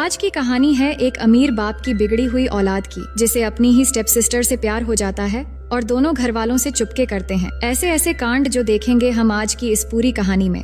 आज की कहानी है एक अमीर बाप की बिगड़ी हुई औलाद की, जिसे अपनी ही स्टेप सिस्टर से प्यार हो जाता है और दोनों घर वालों से चुपके करते हैं। ऐसे ऐसे कांड जो देखेंगे हम आज की इस पूरी कहानी में।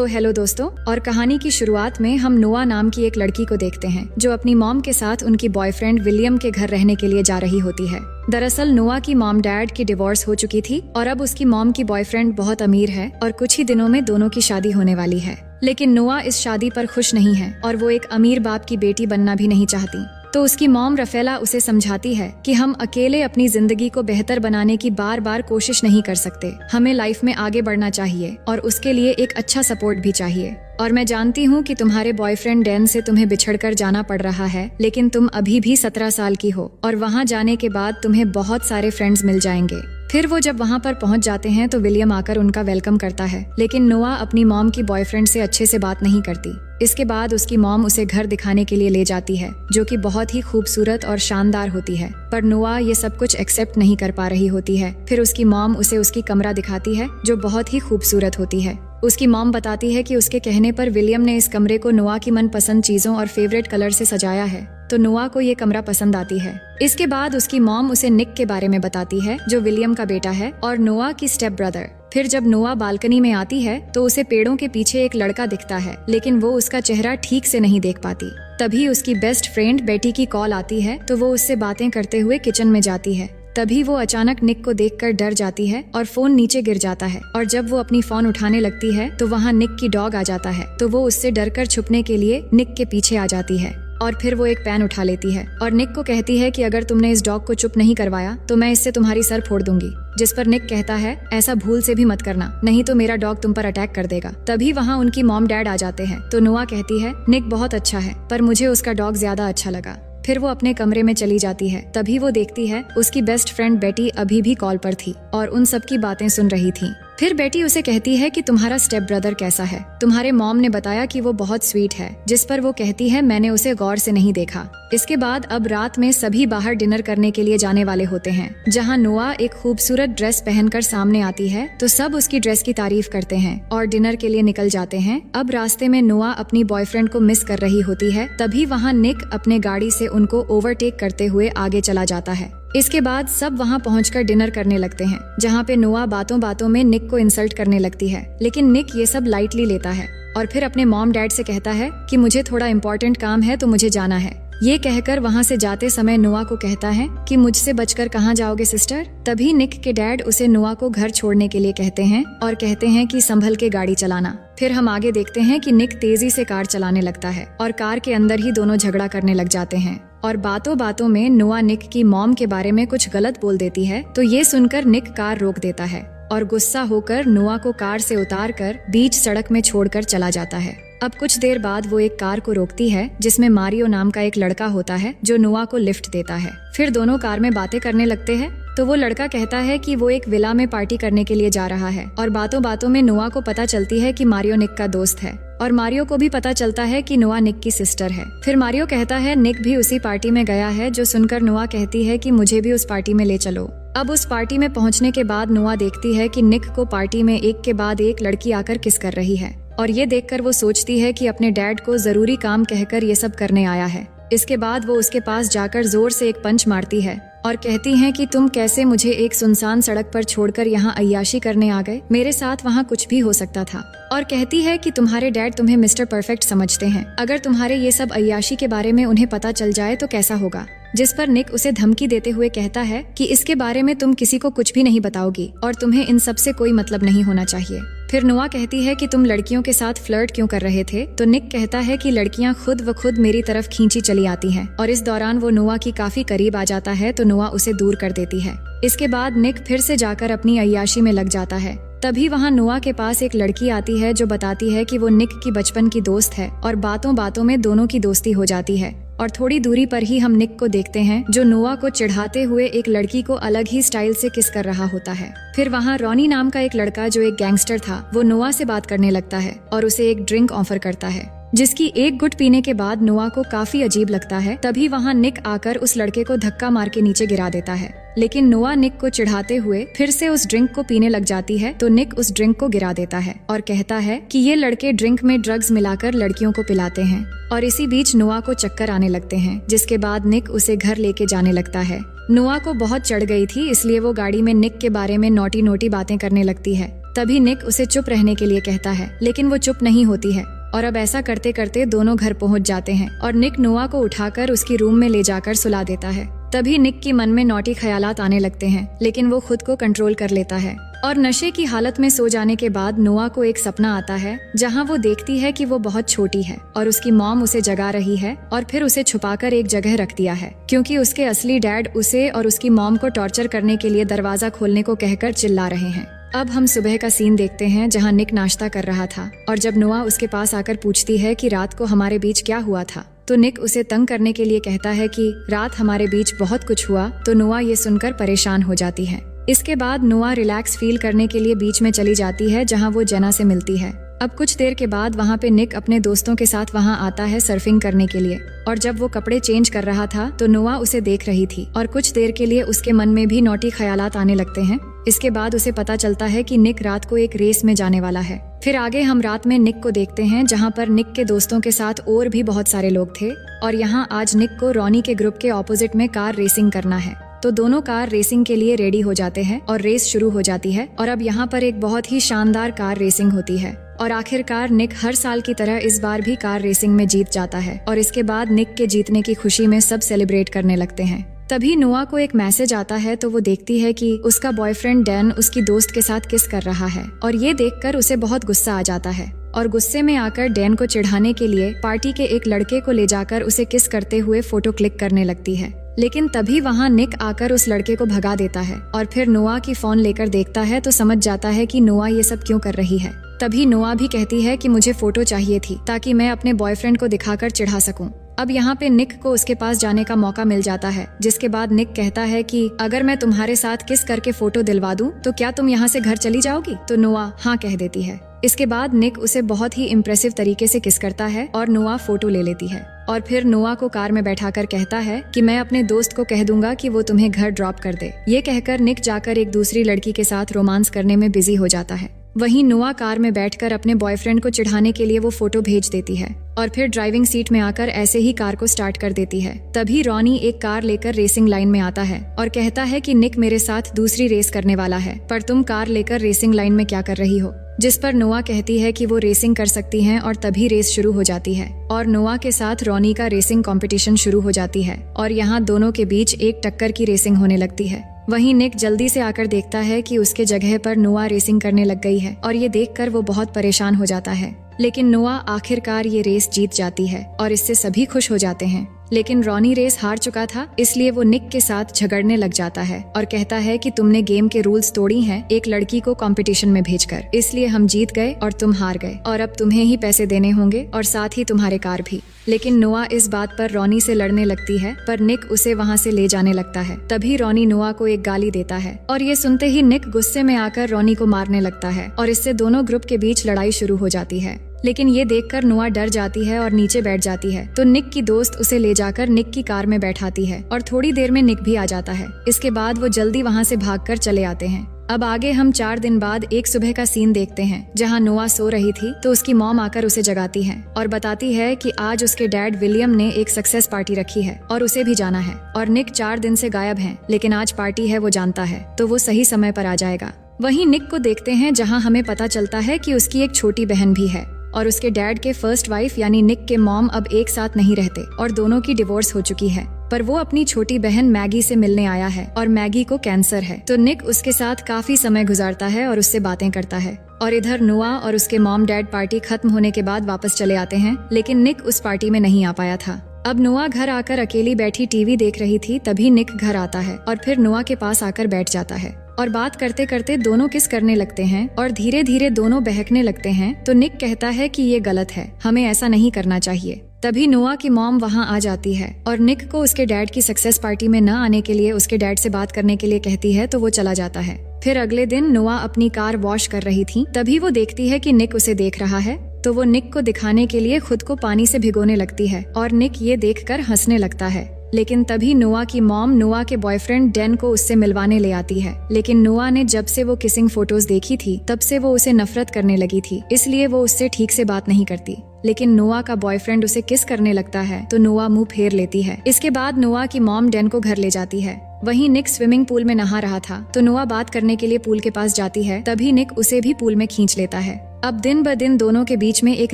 हेलो दोस्तों, और कहानी की शुरुआत में हम नोआ नाम की एक लड़की को देखते हैं जो अपनी मॉम के साथ उनकी बॉयफ्रेंड विलियम के घर रहने के लिए जा रही होती है। दरअसल नोआ की मॉम डैड की डिवोर्स हो चुकी थी और अब उसकी मॉम की बॉयफ्रेंड बहुत अमीर है और कुछ ही दिनों में दोनों की शादी होने वाली है। लेकिन नोआ इस शादी पर खुश नहीं है और वो एक अमीर बाप की बेटी बनना भी नहीं चाहती। तो उसकी मॉम रफेला उसे समझाती है कि हम अकेले अपनी जिंदगी को बेहतर बनाने की बार बार कोशिश नहीं कर सकते, हमें लाइफ में आगे बढ़ना चाहिए और उसके लिए एक अच्छा सपोर्ट भी चाहिए। और मैं जानती हूँ कि तुम्हारे बॉयफ्रेंड डैन से तुम्हें बिछड़कर जाना पड़ रहा है, लेकिन तुम अभी भी 17 साल की हो और वहाँ जाने के बाद तुम्हें बहुत सारे फ्रेंड्स मिल जाएंगे। फिर वो जब वहाँ पर पहुँच जाते हैं तो विलियम आकर उनका वेलकम करता है, लेकिन नोआ अपनी मॉम की बॉयफ्रेंड से अच्छे से बात नहीं करती। इसके बाद उसकी मॉम उसे घर दिखाने के लिए ले जाती है, जो कि बहुत ही खूबसूरत और शानदार होती है, पर नोआ ये सब कुछ एक्सेप्ट नहीं कर पा रही होती है। फिर उसकी मॉम उसे उसकी कमरा दिखाती है जो बहुत ही खूबसूरत होती है। उसकी मॉम बताती है कि उसके कहने पर विलियम ने इस कमरे को नोआ की मनपसंद चीजों और फेवरेट कलर से सजाया है, तो नोआ को ये कमरा पसंद आती है। इसके बाद उसकी मॉम उसे निक के बारे में बताती है जो विलियम का बेटा है और नोआ की स्टेप ब्रदर। फिर जब नोआ बालकनी में आती है तो उसे पेड़ों के पीछे एक लड़का दिखता है, लेकिन वो उसका चेहरा ठीक से नहीं देख पाती। तभी उसकी बेस्ट फ्रेंड बेटी की कॉल आती है तो वो उससे बातें करते हुए किचन में जाती है। तभी वो अचानक निक को देखकर डर जाती है और फोन नीचे गिर जाता है, और जब वो अपनी फोन उठाने लगती है तो वहाँ निक की डॉग आ जाता है, तो वो उससे डरकर छुपने के लिए निक के पीछे आ जाती है। और फिर वो एक पेन उठा लेती है और निक को कहती है कि अगर तुमने इस डॉग को चुप नहीं करवाया तो मैं इससे तुम्हारी सर फोड़ दूंगी। जिस पर निक कहता है, ऐसा भूल से भी मत करना, नहीं तो मेरा डॉग तुम पर अटैक कर देगा। तभी वहाँ उनकी मॉम डैड आ जाते हैं, तो नोआ कहती है, निक बहुत अच्छा है पर मुझे उसका डॉग ज्यादा अच्छा लगा। फिर वो अपने कमरे में चली जाती है। तभी वो देखती है उसकी बेस्ट फ्रेंड बेटी अभी भी कॉल पर थी और उन सब की बातें सुन रही थी। फिर बेटी उसे कहती है कि तुम्हारा स्टेप ब्रदर कैसा है, तुम्हारे मॉम ने बताया कि वो बहुत स्वीट है। जिस पर वो कहती है, मैंने उसे गौर से नहीं देखा। इसके बाद अब रात में सभी बाहर डिनर करने के लिए जाने वाले होते हैं, जहाँ नोआ एक खूबसूरत ड्रेस पहनकर सामने आती है तो सब उसकी ड्रेस की तारीफ करते हैं और डिनर के लिए निकल जाते हैं। अब रास्ते में नोआ अपनी बॉयफ्रेंड को मिस कर रही होती है, तभी वहाँ निक अपने गाड़ी से उनको ओवरटेक करते हुए आगे चला जाता है। इसके बाद सब वहाँ पहुंचकर डिनर करने लगते हैं, जहाँ पे नोआ बातों बातों में निक को इंसल्ट करने लगती है, लेकिन निक ये सब लाइटली लेता है और फिर अपने मॉम डैड से कहता है कि मुझे थोड़ा इम्पोर्टेंट काम है तो मुझे जाना है। ये कहकर वहाँ से जाते समय नोआ को कहता है कि मुझसे बचकर कहाँ जाओगे सिस्टर। तभी निक के डैड उसे नोआ को घर छोड़ने के लिए कहते हैं और कहते हैं कि संभल के गाड़ी चलाना। फिर हम आगे देखते हैं कि निक तेजी से कार चलाने लगता है और कार के अंदर ही दोनों झगड़ा करने लग जाते हैं और बातों बातों में नोआ निक की मॉम के बारे में कुछ गलत बोल देती है, तो ये सुनकर निक कार रोक देता है और गुस्सा होकर नोआ को कार से उतारकर बीच सड़क में छोड़कर चला जाता है। अब कुछ देर बाद वो एक कार को रोकती है जिसमें मारियो नाम का एक लड़का होता है जो नोआ को लिफ्ट देता है। फिर दोनों कार में बातें करने लगते हैं, तो वो लड़का कहता है कि वो एक विला में पार्टी करने के लिए जा रहा है और बातों बातों में नोआ को पता चलती है कि मारियो निक का दोस्त है और मारियो को भी पता चलता है कि नोआ निक की सिस्टर है। फिर मारियो कहता है निक भी उसी पार्टी में गया है, जो सुनकर नोआ कहती है कि मुझे भी उस पार्टी में ले चलो। अब उस पार्टी में पहुंचने के बाद नोआ देखती है कि निक को पार्टी में एक के बाद एक लड़की आकर किस कर रही है और ये देखकर वो सोचती है कि अपने डैड को जरूरी काम कहकर ये सब करने आया है। इसके बाद वो उसके पास जाकर जोर से एक पंच मारती है और कहती हैं कि तुम कैसे मुझे एक सुनसान सड़क पर छोड़कर यहाँ अय्याशी करने आ गए, मेरे साथ वहाँ कुछ भी हो सकता था। और कहती है कि तुम्हारे डैड तुम्हें मिस्टर परफेक्ट समझते हैं, अगर तुम्हारे ये सब अय्याशी के बारे में उन्हें पता चल जाए तो कैसा होगा। जिस पर निक उसे धमकी देते हुए कहता है कि इसके बारे में तुम किसी को कुछ भी नहीं बताओगी और तुम्हें इन सब से कोई मतलब नहीं होना चाहिए। फिर नोआ कहती है कि तुम लड़कियों के साथ फ्लर्ट क्यों कर रहे थे, तो निक कहता है कि लड़कियां खुद व खुद मेरी तरफ खींची चली आती हैं और इस दौरान वो नोआ की काफी करीब आ जाता है, तो नोआ उसे दूर कर देती है। इसके बाद निक फिर से जाकर अपनी अय्याशी में लग जाता है। तभी वहाँ नोआ के पास एक लड़की आती है जो बताती है कि वो निक की बचपन की दोस्त है और बातों बातों में दोनों की दोस्ती हो जाती है। और थोड़ी दूरी पर ही हम निक को देखते हैं जो नोआ को चिढ़ाते हुए एक लड़की को अलग ही स्टाइल से किस कर रहा होता है। फिर वहाँ रॉनी नाम का एक लड़का जो एक गैंगस्टर था, वो नोआ से बात करने लगता है और उसे एक ड्रिंक ऑफर करता है, जिसकी एक गुट पीने के बाद नोआ को काफी अजीब लगता है। तभी वहाँ निक आकर उस लड़के को धक्का मार के नीचे गिरा देता है, लेकिन नोआ निक को चिढ़ाते हुए फिर से उस ड्रिंक को पीने लग जाती है तो निक उस ड्रिंक को गिरा देता है और कहता है कि ये लड़के ड्रिंक में ड्रग्स मिलाकर लड़कियों को पिलाते हैं। और इसी बीच नोआ को चक्कर आने लगते हैं, जिसके बाद निक उसे घर लेके जाने लगता है। नोआ को बहुत चढ़ गई थी, इसलिए वो गाड़ी में निक के बारे में नोटी नोटी बातें करने लगती है। तभी निक उसे चुप रहने के लिए कहता है, लेकिन वो चुप नहीं होती है और अब ऐसा करते करते दोनों घर पहुंच जाते हैं और निक नोआ को उठाकर उसकी रूम में ले जाकर सुला देता है। तभी निक के मन में नोटी ख्यालात आने लगते हैं, लेकिन वो खुद को कंट्रोल कर लेता है और नशे की हालत में सो जाने के बाद नोआ को एक सपना आता है जहां वो देखती है कि वो बहुत छोटी है और उसकी मॉम उसे जगा रही है और फिर उसे छुपाकर एक जगह रख दिया है, क्योंकि उसके असली डैड उसे और उसकी मॉम को टॉर्चर करने के लिए दरवाजा खोलने को कहकर चिल्ला रहे हैं। अब हम सुबह का सीन देखते हैं जहां निक नाश्ता कर रहा था और जब नोआ उसके पास आकर पूछती है कि रात को हमारे बीच क्या हुआ था, तो निक उसे तंग करने के लिए कहता है कि रात हमारे बीच बहुत कुछ हुआ। तो नोआ ये सुनकर परेशान हो जाती है। इसके बाद नोआ रिलैक्स फील करने के लिए बीच में चली जाती है जहां वो जेना से मिलती है। अब कुछ देर के बाद वहां पे निक अपने दोस्तों के साथ वहां आता है सर्फिंग करने के लिए और जब वो कपड़े चेंज कर रहा था तो नोआ उसे देख रही थी और कुछ देर के लिए उसके मन में भी नोटी ख्यालात आने लगते हैं। इसके बाद उसे पता चलता है कि निक रात को एक रेस में जाने वाला है। फिर आगे हम रात में निक को देखते हैं जहां पर निक के दोस्तों के साथ और भी बहुत सारे लोग थे और यहां आज निक को रॉनी के ग्रुप के ऑपोजिट में कार रेसिंग करना है। तो दोनों कार रेसिंग के लिए रेडी हो जाते हैं और रेस शुरू हो जाती है और अब यहाँ पर एक बहुत ही शानदार कार रेसिंग होती है और आखिरकार निक हर साल की तरह इस बार भी कार रेसिंग में जीत जाता है और इसके बाद निक के जीतने की खुशी में सब सेलिब्रेट करने लगते हैं। तभी नोआ को एक मैसेज आता है तो वो देखती है कि उसका बॉयफ्रेंड डैन उसकी दोस्त के साथ किस कर रहा है और ये देखकर उसे बहुत गुस्सा आ जाता है और गुस्से में आकर डैन को चिढ़ाने के लिए पार्टी के एक लड़के को ले जाकर उसे किस करते हुए फोटो क्लिक करने लगती है। लेकिन तभी वहाँ निक आकर उस लड़के को भगा देता है और फिर नोआ की फोन लेकर देखता है तो समझ जाता है कि नोआ ये सब क्यों कर रही है। तभी नोआ भी कहती है कि मुझे फोटो चाहिए थी ताकि मैं अपने बॉयफ्रेंड को दिखाकर चिढ़ा सकूं। अब यहाँ पे निक को उसके पास जाने का मौका मिल जाता है, जिसके बाद निक कहता है कि अगर मैं तुम्हारे साथ किस करके फोटो दिलवा दूं तो क्या तुम यहाँ से घर चली जाओगी? तो नोआ हाँ कह देती है। इसके बाद निक उसे बहुत ही इम्प्रेसिव तरीके से किस करता है और नोआ फोटो ले लेती है और फिर नोआ को कार में बैठाकर कहता है कि मैं अपने दोस्त को कह दूंगा कि वो तुम्हें घर ड्रॉप कर दे। ये कहकर निक जाकर एक दूसरी लड़की के साथ रोमांस करने में बिजी हो जाता है। वहीं नोआ कार में बैठकर अपने बॉयफ्रेंड को चिढ़ाने के लिए वो फोटो भेज देती है और फिर ड्राइविंग सीट में आकर ऐसे ही कार को स्टार्ट कर देती है। तभी रॉनी एक कार लेकर रेसिंग लाइन में आता है और कहता है कि निक मेरे साथ दूसरी रेस करने वाला है, पर तुम कार लेकर रेसिंग लाइन में क्या कर रही हो? जिस पर नोआ कहती है कि वो रेसिंग कर सकती हैं और तभी रेस शुरू हो जाती है और नोआ के साथ रॉनी का रेसिंग कंपटीशन शुरू हो जाती है और यहाँ दोनों के बीच एक टक्कर की रेसिंग होने लगती है। वहीं निक जल्दी से आकर देखता है कि उसके जगह पर नोआ रेसिंग करने लग गई है और ये देखकर वो बहुत परेशान हो जाता है। लेकिन नोआ आखिरकार ये रेस जीत जाती है और इससे सभी खुश हो जाते हैं। लेकिन रॉनी रेस हार चुका था, इसलिए वो निक के साथ झगड़ने लग जाता है और कहता है कि तुमने गेम के रूल्स तोड़ी हैं एक लड़की को कंपटीशन में भेजकर, इसलिए हम जीत गए और तुम हार गए और अब तुम्हें ही पैसे देने होंगे और साथ ही तुम्हारे कार भी। लेकिन नोआ इस बात पर रॉनी से लड़ने लगती है, पर निक उसे वहाँ से ले जाने लगता है। तभी रॉनी नोआ को एक गाली देता है और ये सुनते ही निक गुस्से में आकर रॉनी को मारने लगता है और इससे दोनों ग्रुप के बीच लड़ाई शुरू हो जाती है। लेकिन ये देखकर नोआ डर जाती है और नीचे बैठ जाती है तो निक की दोस्त उसे ले जाकर निक की कार में बैठाती है और थोड़ी देर में निक भी आ जाता है। इसके बाद वो जल्दी वहाँ से भागकर चले आते हैं। अब आगे हम 4 दिन बाद एक सुबह का सीन देखते हैं जहाँ नोआ सो रही थी तो उसकी मॉम आकर उसे जगाती है और बताती है कि आज उसके डैड विलियम ने एक सक्सेस पार्टी रखी है और उसे भी जाना है और निक 4 दिन से गायब है, लेकिन आज पार्टी है वो जानता है तो वो सही समय पर आ जाएगा। वहीं निक को देखते हैं जहाँ हमें पता चलता है कि उसकी एक छोटी बहन भी है और उसके डैड के फर्स्ट वाइफ यानी निक के मॉम अब एक साथ नहीं रहते और दोनों की डिवोर्स हो चुकी है, पर वो अपनी छोटी बहन मैगी से मिलने आया है और मैगी को कैंसर है। तो निक उसके साथ काफी समय गुजारता है और उससे बातें करता है और इधर नोआ और उसके मॉम डैड पार्टी खत्म होने के बाद वापस चले आते हैं, लेकिन निक उस पार्टी में नहीं आ पाया था। अब नोआ घर आकर अकेली बैठी टीवी देख रही थी, तभी निक घर आता है और फिर नोआ के पास आकर बैठ जाता है और बात करते करते दोनों किस करने लगते हैं और धीरे धीरे दोनों बहकने लगते हैं। तो निक कहता है कि ये गलत है, हमें ऐसा नहीं करना चाहिए। तभी नोआ की मॉम वहाँ आ जाती है और निक को उसके डैड की सक्सेस पार्टी में न आने के लिए उसके डैड से बात करने के लिए कहती है तो वो चला जाता है। फिर अगले दिन नोआ अपनी कार वॉश कर रही थी, तभी वो देखती है कि निक उसे देख रहा है तो वो निक को दिखाने के लिए खुद को पानी से भिगोने लगती है और निक ये देखकर हंसने लगता है। लेकिन तभी नोआ की मॉम नोआ के बॉयफ्रेंड डैन को उससे मिलवाने ले आती है। लेकिन नोआ ने जब से वो किसिंग फोटोज देखी थी तब से वो उसे नफरत करने लगी थी, इसलिए वो उससे ठीक से बात नहीं करती। लेकिन नोआ का बॉयफ्रेंड उसे किस करने लगता है तो नोआ मुंह फेर लेती है। इसके बाद नोआ की मॉम डैन को घर ले जाती है। वहीं निक स्विमिंग पूल में नहा रहा था तो नोआ बात करने के लिए पूल के पास जाती है, तभी निक उसे भी पूल में खींच लेता है। अब दिन ब दिन दोनों के बीच में एक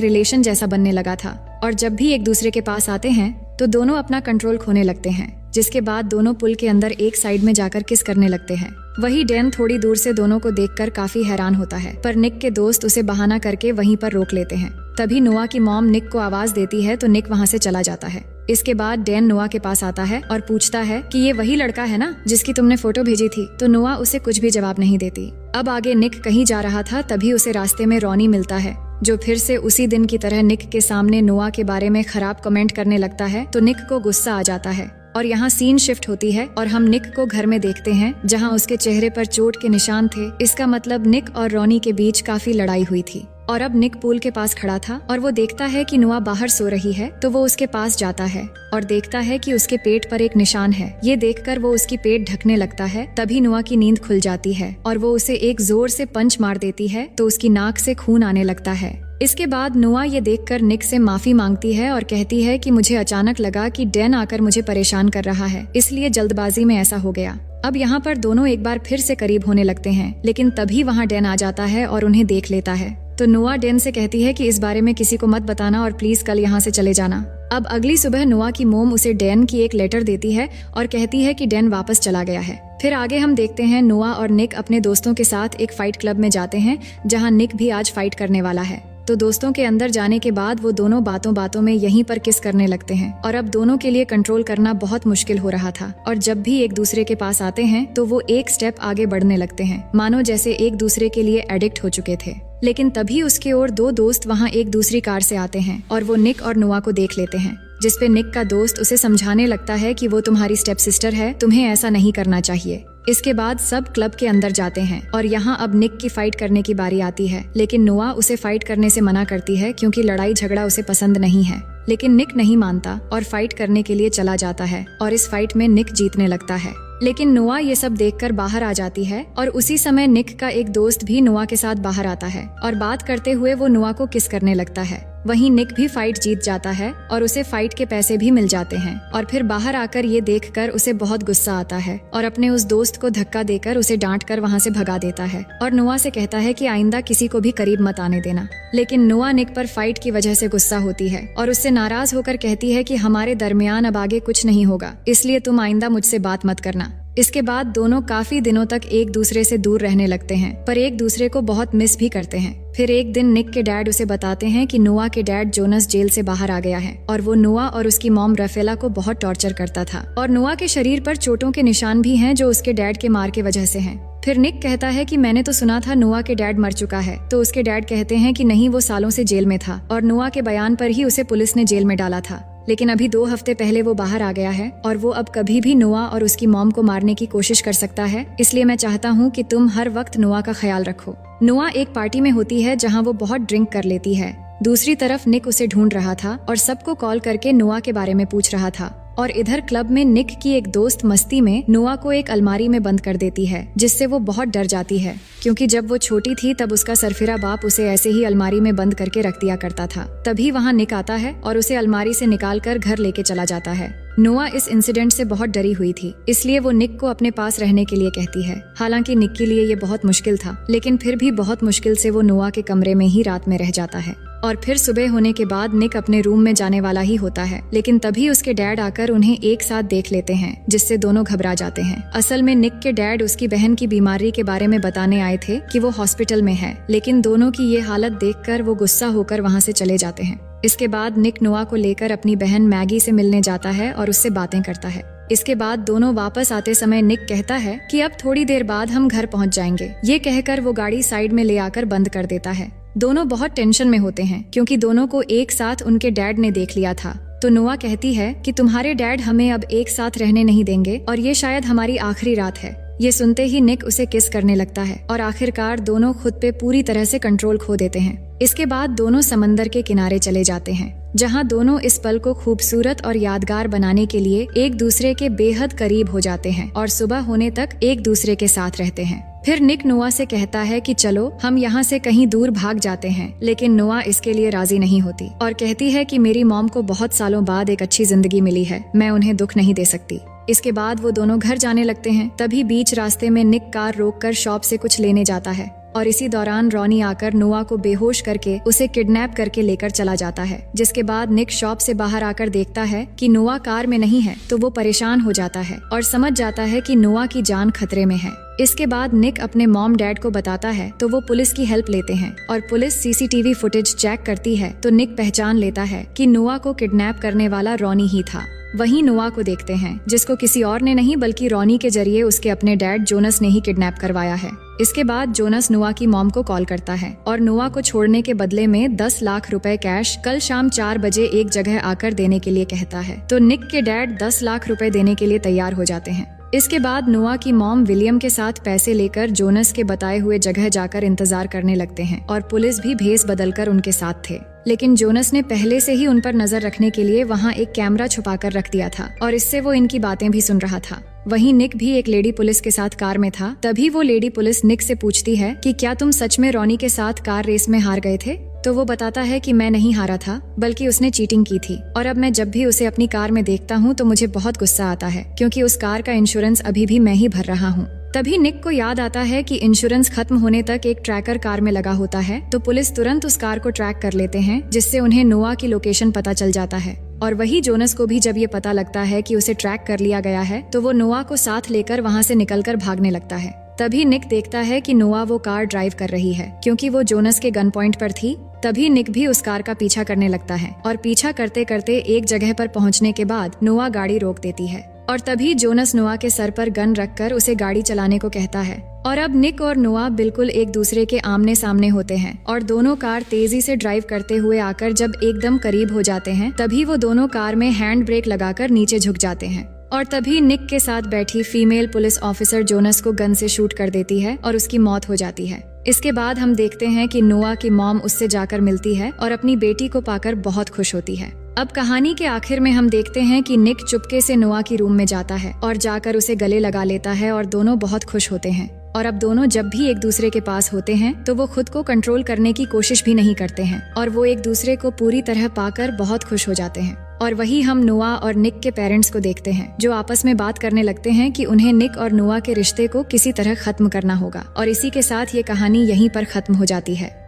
रिलेशन जैसा बनने लगा था और जब भी एक दूसरे के पास आते हैं तो दोनों अपना कंट्रोल खोने लगते हैं, जिसके बाद दोनों पुल के अंदर एक साइड में जाकर किस करने लगते हैं। वही डैन थोड़ी दूर से दोनों को देखकर काफी हैरान होता है, पर निक के दोस्त उसे बहाना करके वहीं पर रोक लेते हैं। तभी नोआ की मॉम निक को आवाज देती है तो निक वहाँ से चला जाता है। इसके बाद डैन नोआ के पास आता है और पूछता है कि ये वही लड़का है ना जिसकी तुमने फोटो भेजी थी, तो नोआ उसे कुछ भी जवाब नहीं देती। अब आगे निक कहीं जा रहा था, तभी उसे रास्ते में रॉनी मिलता है, जो फिर से उसी दिन की तरह निक के सामने नोआ के बारे में खराब कमेंट करने लगता है। तो निक को गुस्सा आ जाता है और यहाँ सीन शिफ्ट होती है और हम निक को घर में देखते हैं जहाँ उसके चेहरे पर चोट के निशान थे। इसका मतलब निक और रॉनी के बीच काफी लड़ाई हुई थी और अब निक पूल के पास खड़ा था और वो देखता है कि नोआ बाहर सो रही है, तो वो उसके पास जाता है और देखता है कि उसके पेट पर एक निशान है। ये देखकर वो उसकी पेट ढकने लगता है। तभी नोआ की नींद खुल जाती है और वो उसे एक जोर से पंच मार देती है तो उसकी नाक से खून आने लगता है। इसके बाद नोआ ये देखकर निक से माफी मांगती है और कहती है कि मुझे अचानक लगा कि डैन आकर मुझे परेशान कर रहा है, इसलिए जल्दबाजी में ऐसा हो गया। अब यहाँ पर दोनों एक बार फिर से करीब होने लगते हैं, लेकिन तभी वहाँ डैन आ जाता है और उन्हें देख लेता है। तो नोआ डैन से कहती है कि इस बारे में किसी को मत बताना और प्लीज कल यहाँ से चले जाना। अब अगली सुबह नोआ की मोम उसे डैन की एक लेटर देती है और कहती है कि डैन वापस चला गया है। फिर आगे हम देखते हैं नोआ और निक अपने दोस्तों के साथ एक फाइट क्लब में जाते हैं, जहाँ निक भी आज फाइट करने वाला है। तो दोस्तों के अंदर जाने के बाद वो दोनों बातों बातों में यहीं पर किस करने लगते हैं और अब दोनों के लिए कंट्रोल करना बहुत मुश्किल हो रहा था और जब भी एक दूसरे के पास आते हैं तो वो एक स्टेप आगे बढ़ने लगते हैं, मानो जैसे एक दूसरे के लिए एडिक्ट हो चुके थे। लेकिन तभी उसके और दो दोस्त वहाँ एक दूसरी कार से आते हैं और वो निक और नोआ को देख लेते हैं, जिसपे निक का दोस्त उसे समझाने लगता है कि वो तुम्हारी स्टेप सिस्टर है, तुम्हें ऐसा नहीं करना चाहिए। इसके बाद सब क्लब के अंदर जाते हैं और यहाँ अब निक की फाइट करने की बारी आती है, लेकिन नोआ उसे फाइट करने से मना करती है क्योंकि लड़ाई झगड़ा उसे पसंद नहीं है। लेकिन निक नहीं मानता और फाइट करने के लिए चला जाता है और इस फाइट में निक जीतने लगता है। लेकिन नोआ ये सब देखकर बाहर आ जाती है और उसी समय निक का एक दोस्त भी नोआ के साथ बाहर आता है और बात करते हुए वो नोआ को किस करने लगता है। वहीं निक भी फाइट जीत जाता है और उसे फाइट के पैसे भी मिल जाते हैं और फिर बाहर आकर ये देखकर उसे बहुत गुस्सा आता है और अपने उस दोस्त को धक्का देकर उसे डांट कर वहाँ से भगा देता है और नोआ से कहता है कि आइंदा किसी को भी करीब मत आने देना। लेकिन नोआ निक पर फाइट की वजह से गुस्सा होती है और उससे नाराज होकर कहती है कि हमारे दरमियान अब आगे कुछ नहीं होगा, इसलिए तुम आइंदा मुझसे बात मत करना। इसके बाद दोनों काफी दिनों तक एक दूसरे से दूर रहने लगते हैं, पर एक दूसरे को बहुत मिस भी करते हैं। फिर एक दिन निक के डैड उसे बताते हैं कि नोआ के डैड जोनस जेल से बाहर आ गया है और वो नोआ और उसकी मॉम राफेला को बहुत टॉर्चर करता था और नोआ के शरीर पर चोटों के निशान भी हैं जो उसके डैड के मार के वजह से हैं। फिर निक कहता है कि मैंने तो सुना था नोआ के डैड मर चुका है, तो उसके डैड कहते हैं कि नहीं, वो सालों से जेल में था और नोआ के बयान पर ही उसे पुलिस ने जेल में डाला था। लेकिन अभी 2 हफ्ते पहले वो बाहर आ गया है और वो अब कभी भी नोआ और उसकी मॉम को मारने की कोशिश कर सकता है, इसलिए मैं चाहता हूँ कि तुम हर वक्त नोआ का ख्याल रखो। नोआ एक पार्टी में होती है जहाँ वो बहुत ड्रिंक कर लेती है। दूसरी तरफ निक उसे ढूंढ रहा था और सबको कॉल करके नोआ के बारे में पूछ रहा था और इधर क्लब में निक की एक दोस्त मस्ती में नोआ को एक अलमारी में बंद कर देती है, जिससे वो बहुत डर जाती है क्योंकि जब वो छोटी थी तब उसका सरफिरा बाप उसे ऐसे ही अलमारी में बंद करके रख दिया करता था। तभी वहाँ निक आता है और उसे अलमारी से निकाल कर घर लेके चला जाता है। नोआ इस इंसिडेंट से बहुत डरी हुई थी, इसलिए वो निक को अपने पास रहने के लिए कहती है। हालांकि निक के लिए ये बहुत मुश्किल था, लेकिन फिर भी बहुत मुश्किल से वो नोआ के कमरे में ही रात में रह जाता है और फिर सुबह होने के बाद निक अपने रूम में जाने वाला ही होता है, लेकिन तभी उसके डैड आकर उन्हें एक साथ देख लेते हैं, जिससे दोनों घबरा जाते हैं। असल में निक के डैड उसकी बहन की बीमारी के बारे में बताने आए थे कि वो हॉस्पिटल में है, लेकिन दोनों की ये हालत देखकर वो गुस्सा होकर वहाँ से चले जाते हैं। इसके बाद निक नोआ को लेकर अपनी बहन मैगी से मिलने जाता है और उससे बातें करता है। इसके बाद दोनों वापस आते समय निक कहता है कि अब थोड़ी देर बाद हम घर पहुंच जाएंगे। ये कहकर वो गाड़ी साइड में ले आकर बंद कर देता है। दोनों बहुत टेंशन में होते हैं क्योंकि दोनों को एक साथ उनके डैड ने देख लिया था। तो नोआ कहती है कि तुम्हारे डैड हमें अब एक साथ रहने नहीं देंगे और ये शायद हमारी आखिरी रात है। ये सुनते ही निक उसे किस करने लगता है और आखिरकार दोनों खुद पे पूरी तरह से कंट्रोल खो देते हैं। इसके बाद दोनों समंदर के किनारे चले जाते हैं, जहां दोनों इस पल को खूबसूरत और यादगार बनाने के लिए एक दूसरे के बेहद करीब हो जाते हैं और सुबह होने तक एक दूसरे के साथ रहते हैं। फिर निक नोआ से कहता है कि चलो हम यहाँ से कहीं दूर भाग जाते हैं, लेकिन नोआ इसके लिए राजी नहीं होती और कहती है कि मेरी मॉम को बहुत सालों बाद एक अच्छी जिंदगी मिली है, मैं उन्हें दुख नहीं दे सकती। इसके बाद वो दोनों घर जाने लगते हैं। तभी बीच रास्ते में निक कार रोककर शॉप से कुछ लेने जाता है और इसी दौरान रॉनी आकर नोआ को बेहोश करके उसे किडनैप करके लेकर चला जाता है। जिसके बाद निक शॉप से बाहर आकर देखता है कि नोआ कार में नहीं है, तो वो परेशान हो जाता है और समझ जाता है कि नोआ की जान खतरे में है। इसके बाद निक अपने मॉम डैड को बताता है, तो वो पुलिस की हेल्प लेते हैं और पुलिस सीसीटीवी फुटेज चेक करती है, तो निक पहचान लेता है कि नोआ को किडनैप करने वाला रॉनी ही था। वहीं नोआ को देखते हैं, जिसको किसी और ने नहीं बल्कि रॉनी के जरिए उसके अपने डैड जोनस ने ही किडनैप करवाया है। इसके बाद जोनस नोआ की मॉम को कॉल करता है और नोआ को छोड़ने के बदले में 10 लाख रुपए कैश कल शाम 4 बजे एक जगह आकर देने के लिए कहता है। तो निक के डैड 10 लाख रुपए देने के लिए तैयार हो जाते हैं। इसके बाद नोआ की मॉम विलियम के साथ पैसे लेकर जोनस के बताए हुए जगह जाकर इंतजार करने लगते हैं और पुलिस भी भेस बदलकर उनके साथ थे। लेकिन जोनस ने पहले से ही उन पर नजर रखने के लिए वहां एक कैमरा छुपाकर रख दिया था और इससे वो इनकी बातें भी सुन रहा था। वहीं निक भी एक लेडी पुलिस के साथ कार में था। तभी वो लेडी पुलिस निक से पूछती है कि क्या तुम सच में रॉनी के साथ कार रेस में हार गए थे? तो वो बताता है कि मैं नहीं हारा था, बल्कि उसने चीटिंग की थी और अब मैं जब भी उसे अपनी कार में देखता हूँ तो मुझे बहुत गुस्सा आता है, क्योंकि उस कार का इंश्योरेंस अभी भी मैं ही भर रहा हूँ। तभी निक को याद आता है कि इंश्योरेंस खत्म होने तक एक ट्रैकर कार में लगा होता है, तो पुलिस तुरंत उस कार को ट्रैक कर लेते हैं, जिससे उन्हें नोआ की लोकेशन पता चल जाता है। और वही जोनस को भी जब ये पता लगता है कि उसे ट्रैक कर लिया गया है, तो वो नोआ को साथ लेकर वहाँ से निकलकर भागने लगता है। तभी निक देखता है कि नोआ वो कार ड्राइव कर रही है, क्योंकि वो जोनस के गन पॉइंट पर थी। तभी निक भी उस कार का पीछा करने लगता है और पीछा करते करते एक जगह पर पहुंचने के बाद नोआ गाड़ी रोक देती है और तभी जोनस नोआ के सर पर गन रखकर उसे गाड़ी चलाने को कहता है। और अब निक और नोआ बिल्कुल एक दूसरे के आमने सामने होते हैं और दोनों कार तेजी से ड्राइव करते हुए आकर जब एकदम करीब हो जाते हैं, तभी वो दोनों कार में हैंड ब्रेक लगाकर नीचे झुक जाते हैं और तभी निक के साथ बैठी फीमेल पुलिस ऑफिसर जोनस को गन से शूट कर देती है और उसकी मौत हो जाती है। इसके बाद हम देखते हैं कि नोआ की मॉम उससे जाकर मिलती है और अपनी बेटी को पाकर बहुत खुश होती है। अब कहानी के आखिर में हम देखते हैं कि निक चुपके से नोआ की रूम में जाता है और जाकर उसे गले लगा लेता है और दोनों बहुत खुश होते हैं। और अब दोनों जब भी एक दूसरे के पास होते हैं तो वो खुद को कंट्रोल करने की कोशिश भी नहीं करते हैं और वो एक दूसरे को पूरी तरह पाकर बहुत खुश हो जाते हैं। और वही हम नोआ और निक के पेरेंट्स को देखते हैं, जो आपस में बात करने लगते हैं कि उन्हें निक और नोआ के रिश्ते को किसी तरह खत्म करना होगा। और इसी के साथ ये कहानी यहीं पर खत्म हो जाती है।